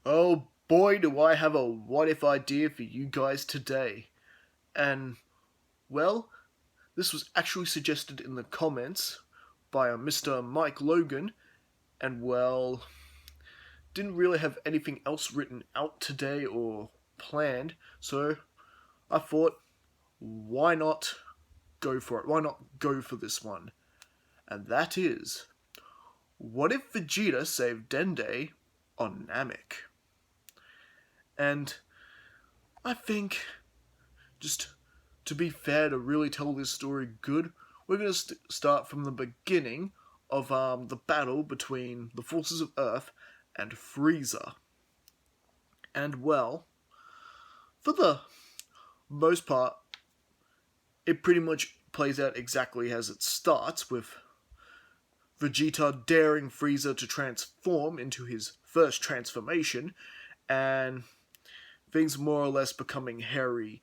Oh boy, do I have a what if idea for you guys today. And, well, this was actually suggested in the comments by a Mr. Mike Logan, and, well, didn't really have anything else written out today or planned, so I thought, why not go for it? Why not go for this one? And that is, what if Vegeta saved Dende on Namek? And I think, just to be fair, to really tell this story good, we're going to start from the beginning of the battle between the forces of Earth and Frieza. And, well, for the most part, it pretty much plays out exactly as it starts, with Vegeta daring Frieza to transform into his first transformation, and things more or less becoming hairy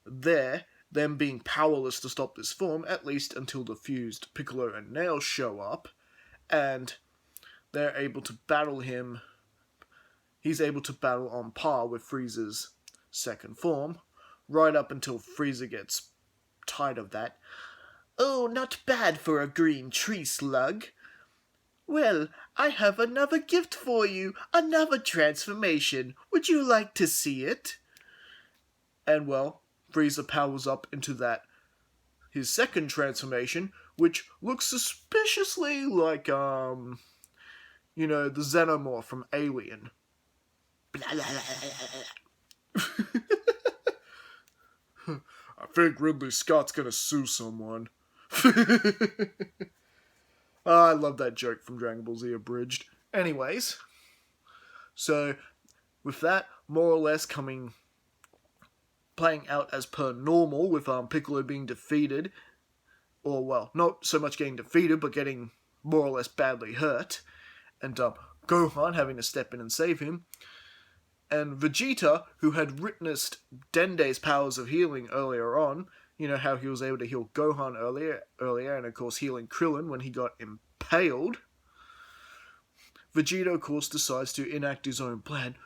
there, them being powerless to stop this form, at least until the fused Piccolo and Nails show up, and they're able to battle him. He's able to battle on par with Frieza's second form, right up until Frieza gets tired of that. "Oh, not bad for a green tree slug. Well, I have another gift for you, another transformation. Would you like to see it?" And, well, Frieza powers up into his second transformation, which looks suspiciously like, the Xenomorph from Alien. I think Ridley Scott's gonna sue someone. I love that joke from Dragon Ball Z Abridged. Anyways, so with that, more or less playing out as per normal, with Piccolo being defeated, or, well, not so much getting defeated, but getting more or less badly hurt, and Gohan having to step in and save him, and Vegeta, who had witnessed Dende's powers of healing earlier on, you know how he was able to heal Gohan earlier, and of course healing Krillin when he got impaled. Vegeta, of course, decides to enact his own plan.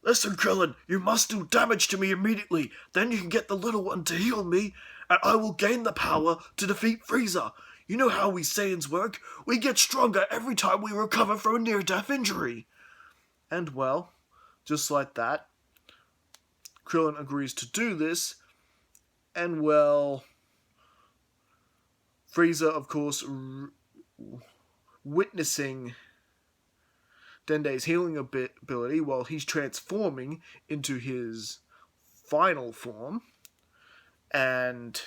"Listen, Krillin, you must do damage to me immediately. Then you can get the little one to heal me, and I will gain the power to defeat Frieza. You know how we Saiyans work. We get stronger every time we recover from a near-death injury." And, well, just like that, Krillin agrees to do this, and, well, Frieza, of course, witnessing Dende's healing ability while he's transforming into his final form, and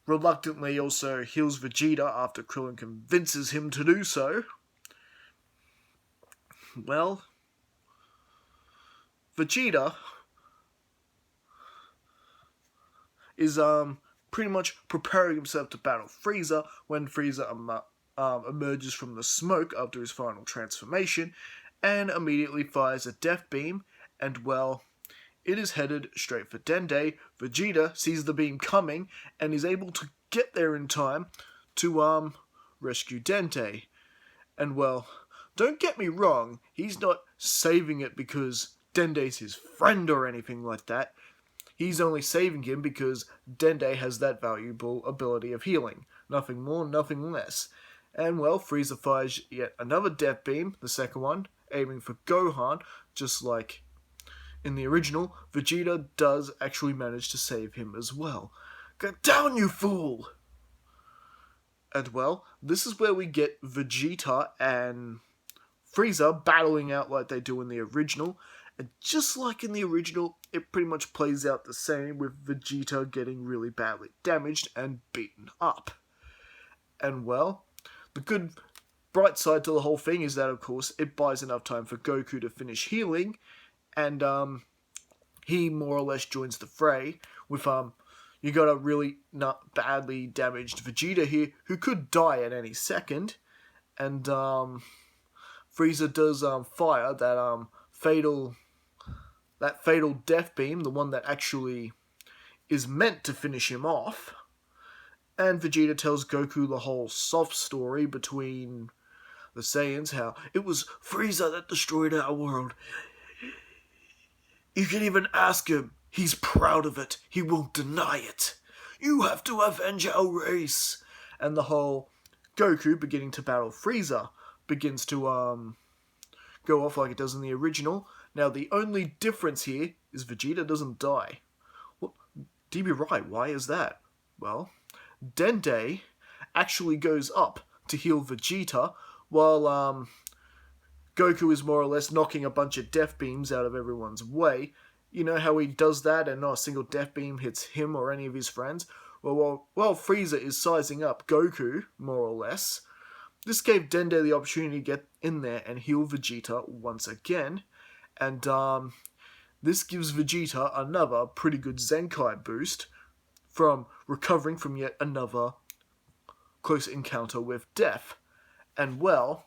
reluctantly also heals Vegeta after Krillin convinces him to do so. Well, Vegeta is pretty much preparing himself to battle Frieza when Frieza emerges from the smoke after his final transformation and immediately fires a death beam, and, well, it is headed straight for Dende. Vegeta sees the beam coming and is able to get there in time to rescue Dende. And, well, don't get me wrong, he's not saving it because Dende's his friend or anything like that. He's only saving him because Dende has that valuable ability of healing. Nothing more, nothing less. And, well, Frieza fires yet another death beam, the second one, aiming for Gohan, just like in the original. Vegeta does actually manage to save him as well. "Get down, you fool!" And, well, this is where we get Vegeta and Frieza battling out like they do in the original. And just like in the original, it pretty much plays out the same, with Vegeta getting really badly damaged and beaten up. And, well, the good bright side to the whole thing is that, of course, it buys enough time for Goku to finish healing, and he more or less joins the fray with you got a really not badly damaged Vegeta here who could die at any second, and Frieza does fire that fatal death beam, the one that actually is meant to finish him off. And Vegeta tells Goku the whole soft story between the Saiyans how it was Frieza that destroyed our world. You can even ask him. He's proud of it. He won't deny it. You have to avenge our race. And the whole Goku beginning to battle Frieza begins to go off like it does in the original. Now the only difference here is Vegeta doesn't die. Well, DB right, why is that? Well, Dende actually goes up to heal Vegeta while Goku is more or less knocking a bunch of death beams out of everyone's way. You know how he does that and not a single death beam hits him or any of his friends? Well, while Frieza is sizing up Goku, more or less, this gave Dende the opportunity to get in there and heal Vegeta once again. And this gives Vegeta another pretty good Zenkai boost from recovering from yet another close encounter with death. And well,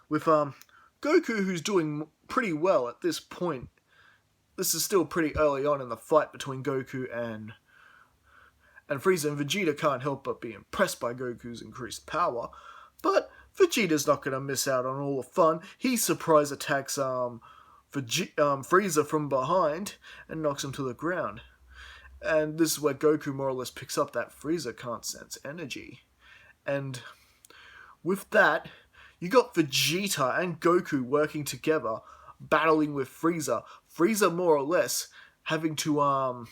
with Goku, who's doing pretty well at this point, this is still pretty early on in the fight between Goku and Frieza, and Vegeta can't help but be impressed by Goku's increased power. But Vegeta's not going to miss out on all the fun. He surprise attacks Frieza from behind and knocks him to the ground. And this is where Goku more or less picks up that Frieza can't sense energy. And with that, you got Vegeta and Goku working together, battling with Frieza. Frieza more or less having to,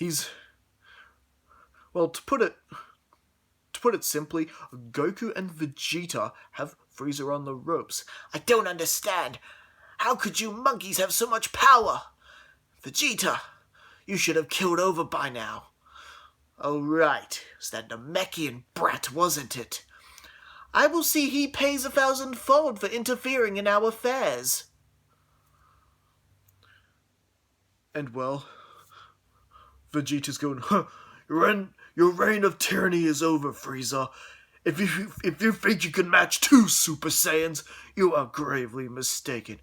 to put it simply, Goku and Vegeta have Frieza on the ropes. I don't understand. How could you monkeys have so much power? Vegeta, you should have killed over by now. Oh right, it's that Namekian brat, wasn't it? I will see he pays 1,000-fold for interfering in our affairs. And well, Vegeta's going, your reign of tyranny is over, Frieza. If you think you can match 2 Super Saiyans, you are gravely mistaken.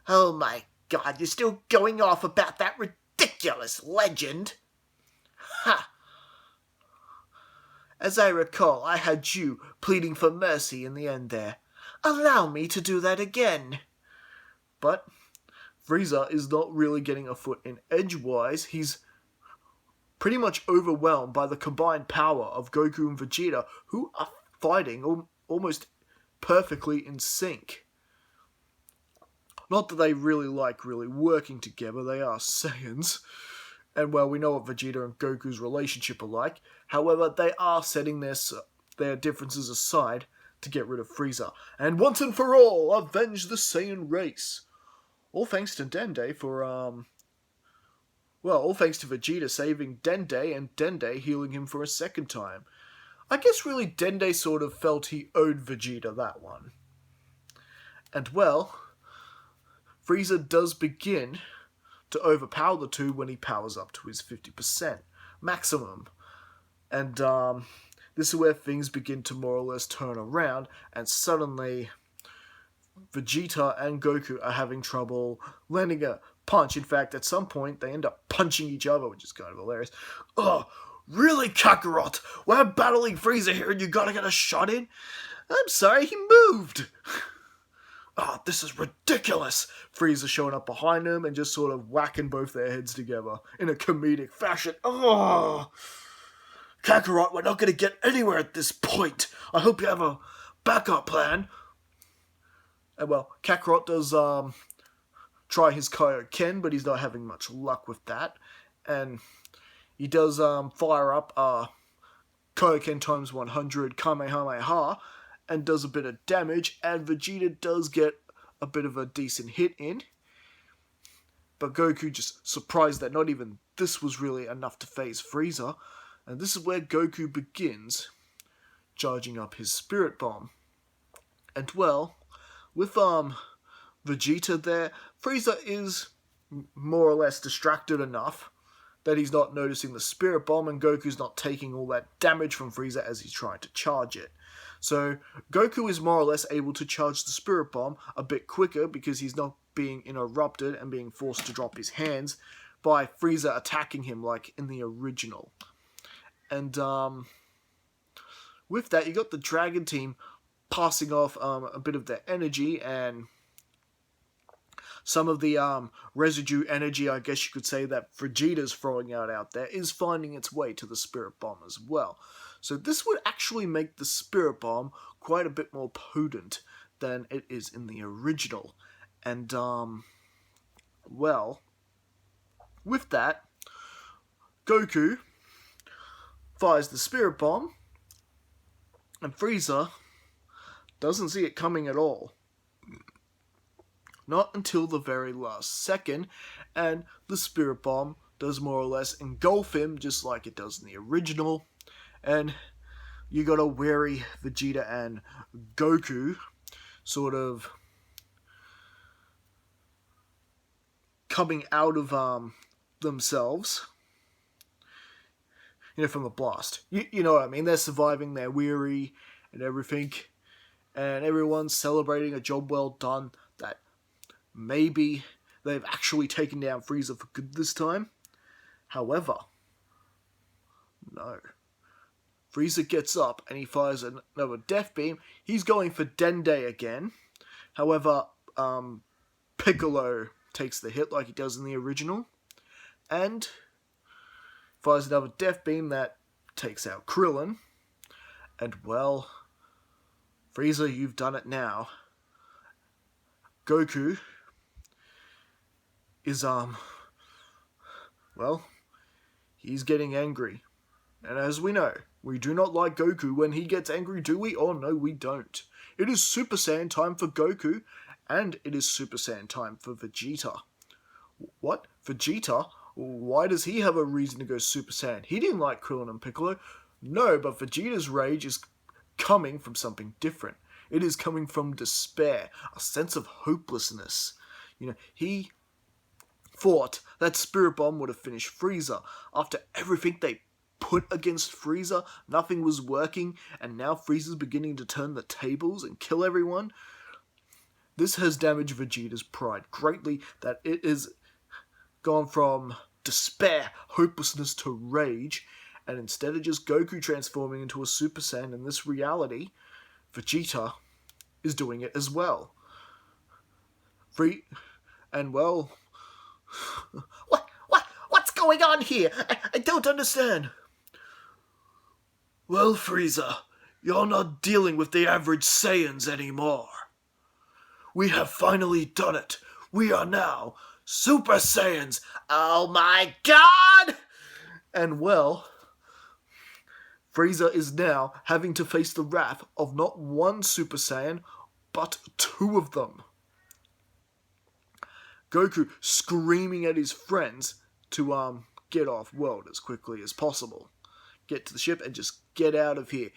Oh my god, you're still going off about that ridiculous legend? Ha! As I recall, I had you pleading for mercy in the end there. Allow me to do that again. But Frieza is not really getting a foot in edgewise. He's pretty much overwhelmed by the combined power of Goku and Vegeta, who are fighting almost perfectly in sync. Not that they really like working together, they are Saiyans. And well, we know what Vegeta and Goku's relationship are like. However, they are setting their differences aside to get rid of Frieza. And once and for all, avenge the Saiyan race. All thanks to Dende for, all thanks to Vegeta saving Dende and Dende healing him for a second time. I guess really Dende sort of felt he owed Vegeta that one. And well, Frieza does begin to overpower the two when he powers up to his 50% maximum. And this is where things begin to more or less turn around, and suddenly Vegeta and Goku are having trouble landing a punch. In fact, at some point, they end up punching each other, which is kind of hilarious. Oh, really, Kakarot? We're battling Frieza here and you gotta get a shot in? I'm sorry, he moved! Oh, this is ridiculous! Frieza showing up behind him and just sort of whacking both their heads together in a comedic fashion. Oh, Kakarot, we're not going to get anywhere at this point. I hope you have a backup plan. And well, Kakarot does try his Kaioken, but he's not having much luck with that. And he does fire up Kaioken times 100 Kamehameha, and does a bit of damage, and Vegeta does get a bit of a decent hit in. But Goku just surprised that not even this was really enough to phase Frieza, and this is where Goku begins charging up his Spirit Bomb. And well, with Vegeta there, Frieza is more or less distracted enough that he's not noticing the Spirit Bomb, and Goku's not taking all that damage from Frieza as he's trying to charge it. So Goku is more or less able to charge the Spirit Bomb a bit quicker because he's not being interrupted and being forced to drop his hands by Frieza attacking him like in the original. And with that, you got the Dragon team passing off a bit of their energy, and some of the residue energy, I guess you could say, that Vegeta's throwing out there is finding its way to the Spirit Bomb as well. So this would actually make the Spirit Bomb quite a bit more potent than it is in the original. And, well, with that, Goku fires the Spirit Bomb, and Frieza doesn't see it coming at all. Not until the very last second, and the Spirit Bomb does more or less engulf him, just like it does in the original. And you got a wary Vegeta and Goku sort of coming out of themselves, from the blast. You know what I mean? They're surviving, they're weary and everything, and everyone's celebrating a job well done, that maybe they've actually taken down Frieza for good this time. However, no. Frieza gets up and he fires another Death Beam. He's going for Dende again. However, Piccolo takes the hit like he does in the original, and fires another Death Beam that takes out Krillin. And well, Frieza, you've done it now. Goku is, well, he's getting angry. And as we know, we do not like Goku when he gets angry, do we? Oh no, we don't. It is Super Saiyan time for Goku, and it is Super Saiyan time for Vegeta. What? Vegeta? Why does he have a reason to go Super Saiyan? He didn't like Krillin and Piccolo. No, but Vegeta's rage is coming from something different. It is coming from despair, a sense of hopelessness. He thought that Spirit Bomb would have finished Frieza. After everything they put against Frieza, nothing was working, and now Frieza's beginning to turn the tables and kill everyone. This has damaged Vegeta's pride greatly, that it is gone from despair, hopelessness to rage, and instead of just Goku transforming into a Super Saiyan in this reality, Vegeta is doing it as well. And well, what's going on here? I don't understand. Well, Frieza, you're not dealing with the average Saiyans anymore. We have finally done it. We are now Super Saiyans. Oh my God! And well, Frieza is now having to face the wrath of not one Super Saiyan, but two of them. Goku screaming at his friends to get off world as quickly as possible. Get to the ship and just get out of here.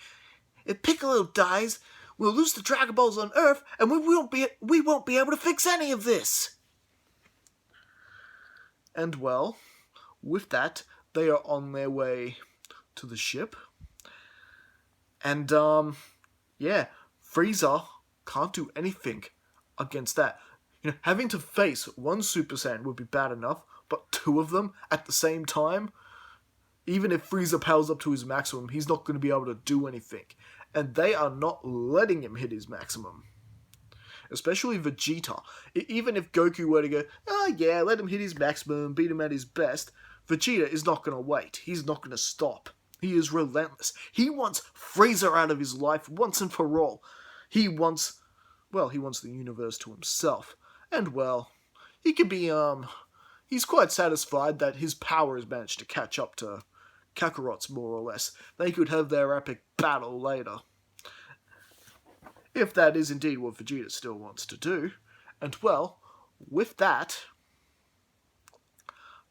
If Piccolo dies, we'll lose the Dragon Balls on Earth, and we won't be able to fix any of this. And well, with that, they are on their way to the ship. And yeah, Frieza can't do anything against that. Having to face one Super Saiyan would be bad enough, but two of them at the same time, even if Frieza powers up to his maximum, he's not going to be able to do anything. And they are not letting him hit his maximum. Especially Vegeta. Even if Goku were to go, oh yeah, let him hit his maximum, beat him at his best, Vegeta is not going to wait. He's not going to stop. He is relentless. He wants Frieza out of his life once and for all. He wants the universe to himself. And well, he can be, he's quite satisfied that his power has managed to catch up to Kakarot's, more or less. They could have their epic battle later. If that is indeed what Vegeta still wants to do. And well, with that,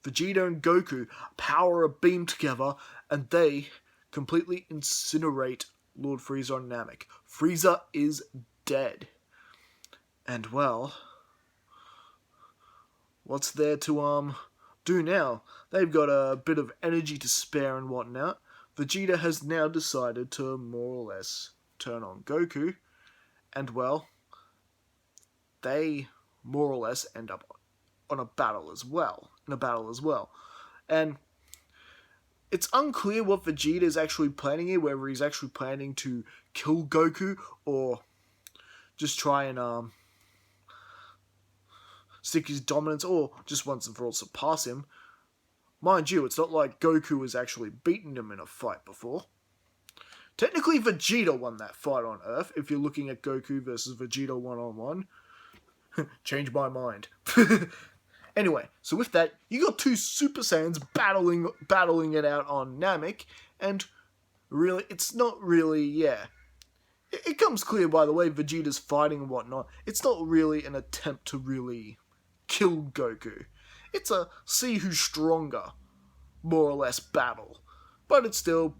Vegeta and Goku power a beam together, and they completely incinerate Lord Frieza on Namek. Frieza is dead. And well, what's there to do now? They've got a bit of energy to spare and whatnot. Vegeta has now decided to more or less turn on Goku, and well, they more or less end up in a battle as well. And it's unclear what Vegeta is actually planning here, whether he's actually planning to kill Goku or just try and stick his dominance, or just once and for all surpass him. Mind you, it's not like Goku has actually beaten him in a fight before. Technically, Vegeta won that fight on Earth, if you're looking at Goku versus Vegeta one-on-one. Change my mind. Anyway, so with that, you got two Super Saiyans battling it out on Namek, and really, it's not really, It comes clear by the way Vegeta's fighting and whatnot, it's not really an attempt to really kill Goku. It's a see who's stronger, more or less, battle. But it's still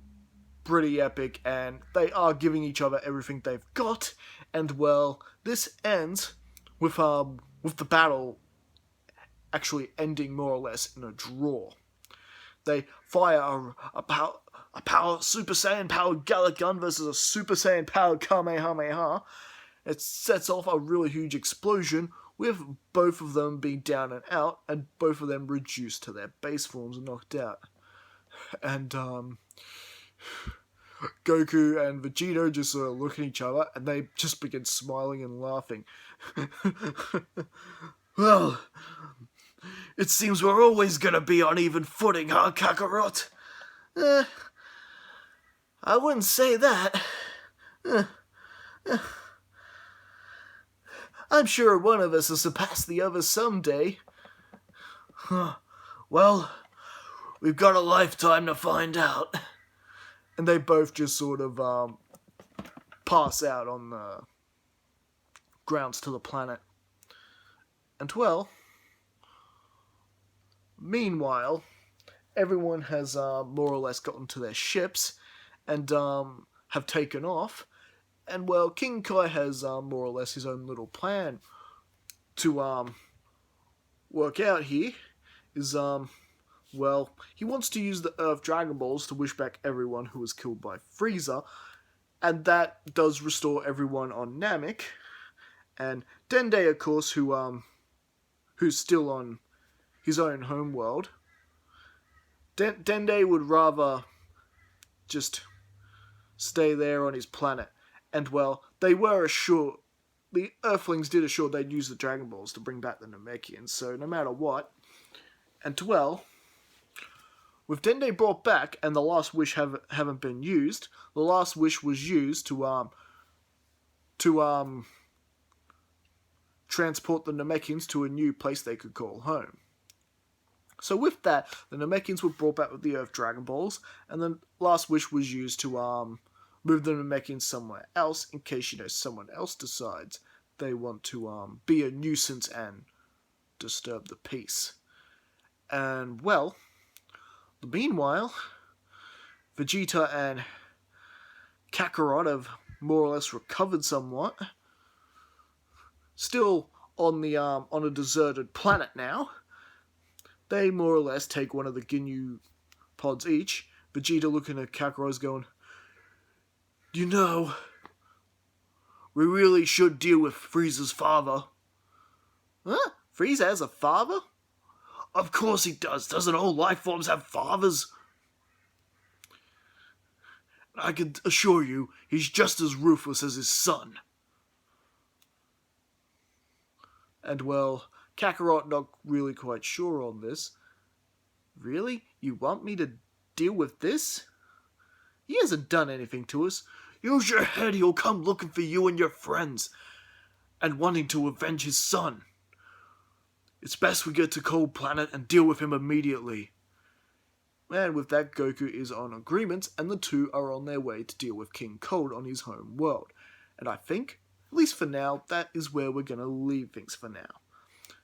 pretty epic, and they are giving each other everything they've got, and well, this ends with the battle actually ending more or less in a draw. They fire a power Super Saiyan powered Gallic gun versus a Super Saiyan powered Kamehameha. It sets off a really huge explosion, with both of them being down and out, and both of them reduced to their base forms and knocked out. And Goku and Vegeta just sort of look at each other, and they just begin smiling and laughing. Well, it seems we're always gonna be on even footing, huh, Kakarot? I wouldn't say that. I'm sure one of us will surpass the other someday. Well, we've got a lifetime to find out. And they both just sort of pass out on the grounds to the planet. And well, meanwhile, everyone has more or less gotten to their ships and have taken off. And well, King Kai has more or less his own little plan to work out here. Well, he wants to use the Earth Dragon Balls to wish back everyone who was killed by Frieza, and that does restore everyone on Namek. And Dende, of course, who's still on his own homeworld. Dende would rather just stay there on his planet. And well, they were assured, the Earthlings did assure they'd use the Dragon Balls to bring back the Namekians, so no matter what. And well, with Dende brought back and the last wish haven't been used, the last wish was used to transport the Namekians to a new place they could call home. So with that, the Namekians were brought back with the Earth Dragon Balls, and the last wish was used to move the Namekians somewhere else, in case, someone else decides they want to be a nuisance and disturb the peace. And well, meanwhile, Vegeta and Kakarot have more or less recovered somewhat. Still on a deserted planet now. They more or less take one of the Ginyu pods each. Vegeta looking at Kakarot going, we really should deal with Frieza's father. Huh? Frieza has a father? Of course he does. Doesn't all life forms have fathers? I can assure you, he's just as ruthless as his son. And well, Kakarot not really quite sure on this. Really? You want me to deal with this? He hasn't done anything to us. Use your head, he'll come looking for you and your friends, and wanting to avenge his son. It's best we get to Cold Planet and deal with him immediately. And with that, Goku is on agreement, and the two are on their way to deal with King Cold on his home world. And I think, at least for now, that is where we're going to leave things for now.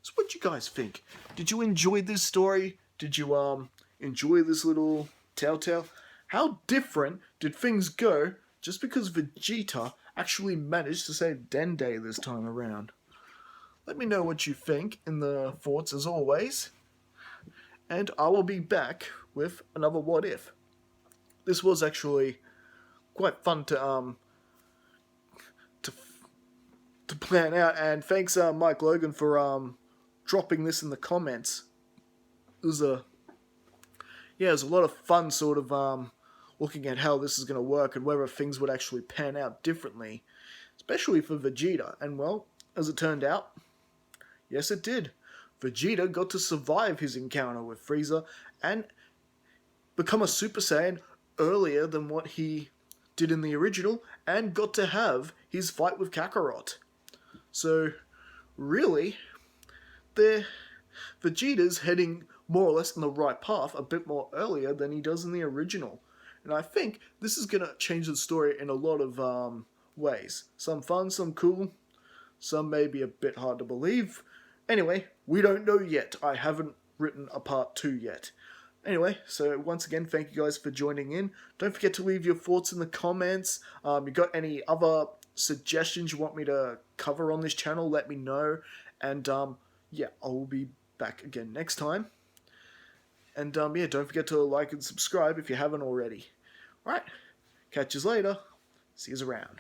So what do you guys think? Did you enjoy this story? Did you enjoy this little telltale? How different did things go just because Vegeta actually managed to save Dende this time around? Let me know what you think in the thoughts as always. And I will be back with another What If. This was actually quite fun to plan out, and thanks Mike Logan for dropping this in the comments. It was yeah, it was a lot of fun sort of looking at how this is going to work and whether things would actually pan out differently, especially for Vegeta. And well, as it turned out, yes it did. Vegeta got to survive his encounter with Frieza and become a Super Saiyan earlier than what he did in the original, and got to have his fight with Kakarot. So, really, Vegeta's heading more or less in the right path a bit more earlier than he does in the original. And I think this is going to change the story in a lot of ways. Some fun, some cool, some maybe a bit hard to believe. Anyway, we don't know yet. I haven't written a part 2 yet. Anyway, so once again, thank you guys for joining in. Don't forget to leave your thoughts in the comments. You got any other suggestions you want me to cover on this channel, let me know. And yeah, I will be back again next time. And yeah, don't forget to like and subscribe if you haven't already. Alright, catch you later. See you around.